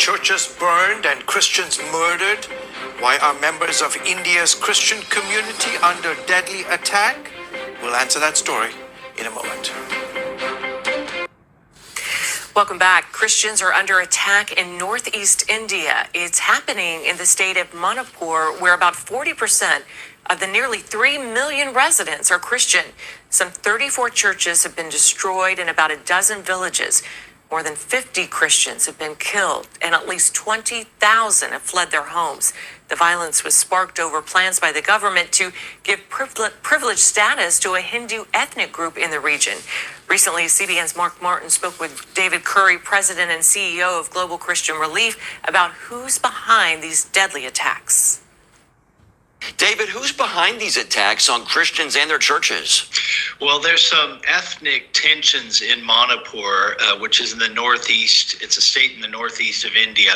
churches burned and Christians murdered? Why are members of India's Christian community under deadly attack? We'll answer that story in a moment. Welcome back. Christians are under attack in northeast India. It's happening in the state of Manipur, where about 40% of the nearly 3 million residents are Christian. Some 34 churches have been destroyed in about a dozen villages. More than 50 Christians have been killed, and at least 20,000 have fled their homes. The violence was sparked over plans by the government to give privileged status to a Hindu ethnic group in the region. Recently, CBN's Mark Martin spoke with David Curry, president and CEO of Global Christian Relief, about who's behind these deadly attacks. David, who's behind these attacks on Christians and their churches? Well, there's some ethnic tensions in Manipur, which is in the northeast. It's a state in the northeast of India.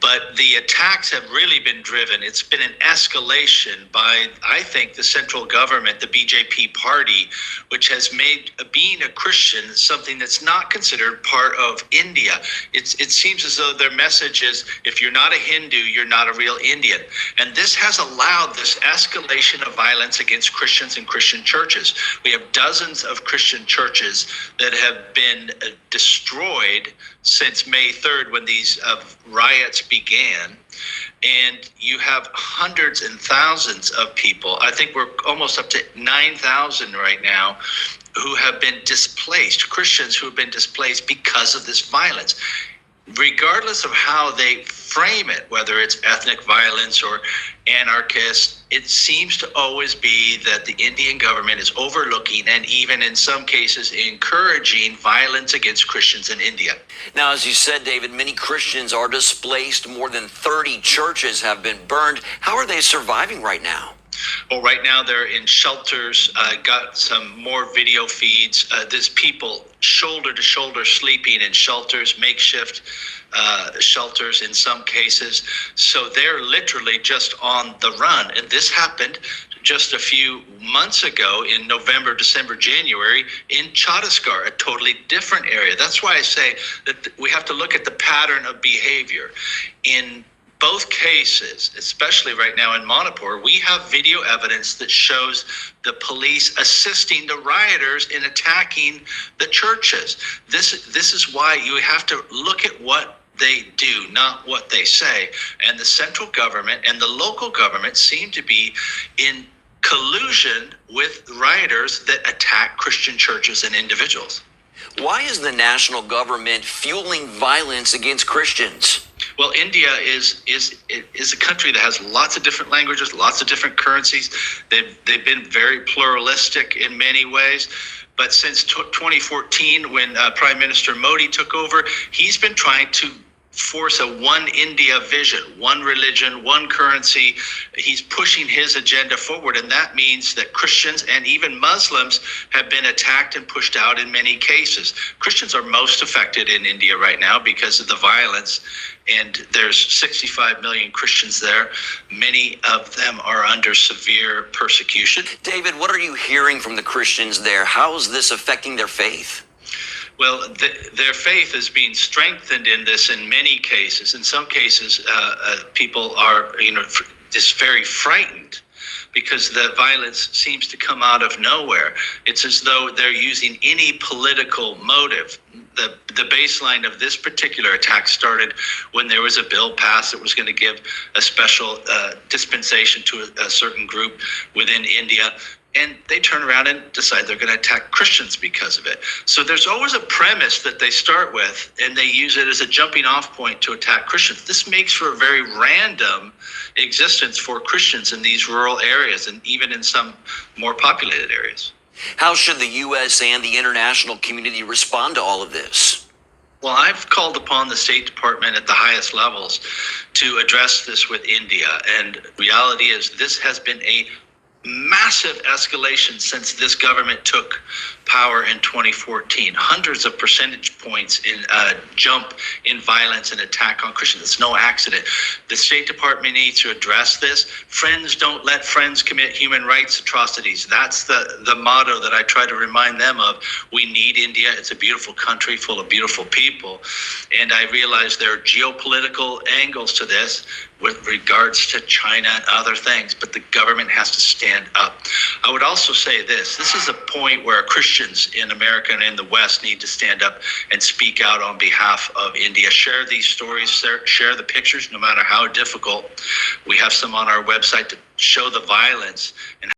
But the attacks have really been driven. It's been an escalation by, I think, the central government, the BJP party, which has made being a Christian something that's not considered part of India. It seems as though their message is, if you're not a Hindu, you're not a real Indian. And this has allowed this escalation of violence against Christians and Christian churches. We have dozens of Christian churches that have been destroyed since May 3rd, when these riots began. And you have hundreds and thousands of people, I think we're almost up to 9,000 right now, who have been displaced, Christians who have been displaced because of this violence. Regardless of how they frame it, whether it's ethnic violence or anarchist, it seems to always be that the Indian government is overlooking and even in some cases encouraging violence against Christians in India. Now, as you said, David, many Christians are displaced. More than 30 churches have been burned. How are they surviving right now? Well, right now they're in shelters. Got some more video feeds. There's people shoulder to shoulder sleeping in shelters, makeshift shelters in some cases. So they're literally just on the run. And this happened just a few months ago in November, December, January in Chhattisgarh, a totally different area. That's why I say that we have to look at the pattern of behavior. In both cases, especially right now in Manipur, we have video evidence that shows the police assisting the rioters in attacking the churches. This is why you have to look at what they do, not what they say. And the central government and the local government seem to be in collusion with rioters that attack Christian churches and individuals. Why is the national government fueling violence against Christians? Well, India is a country that has lots of different languages, lots of different currencies. They've been very pluralistic in many ways. But since 2014, when Prime Minister Modi took over, he's been trying to force a one India vision, one religion, one currency. He's pushing his agenda forward, and that means that Christians and even Muslims have been attacked and pushed out in many cases. Christians are most affected in India right now because of the violence, and there's 65 million Christians there. Many of them are under severe persecution. David, what are you hearing from the Christians there? How is this affecting their faith? Well, their faith is being strengthened in this in many cases. In some cases, people are, just very frightened because the violence seems to come out of nowhere. It's as though they're using any political motive. The baseline of this particular attack started when there was a bill passed that was going to give a special dispensation to a certain group within India. And they turn around and decide they're going to attack Christians because of it. So there's always a premise that they start with, and they use it as a jumping off point to attack Christians. This makes for a very random existence for Christians in these rural areas and even in some more populated areas. How should the U.S. and the international community respond to all of this? Well, I've called upon the State Department at the highest levels to address this with India. And reality is this has been a massive escalation since this government took power in 2014. Hundreds of percentage points in jump in violence and attack on Christians. It's no accident. The State Department needs to address this. Friends don't let friends commit human rights atrocities. That's the motto that I try to remind them of. We need India. It's a beautiful country full of beautiful people. And I realize there are geopolitical angles to this with regards to China and other things, but the government has to stand up. I would also say this is a point where Christians in America and in the West need to stand up and speak out on behalf of India. Share these stories, share the pictures, no matter how difficult. We have some on our website to show the violence and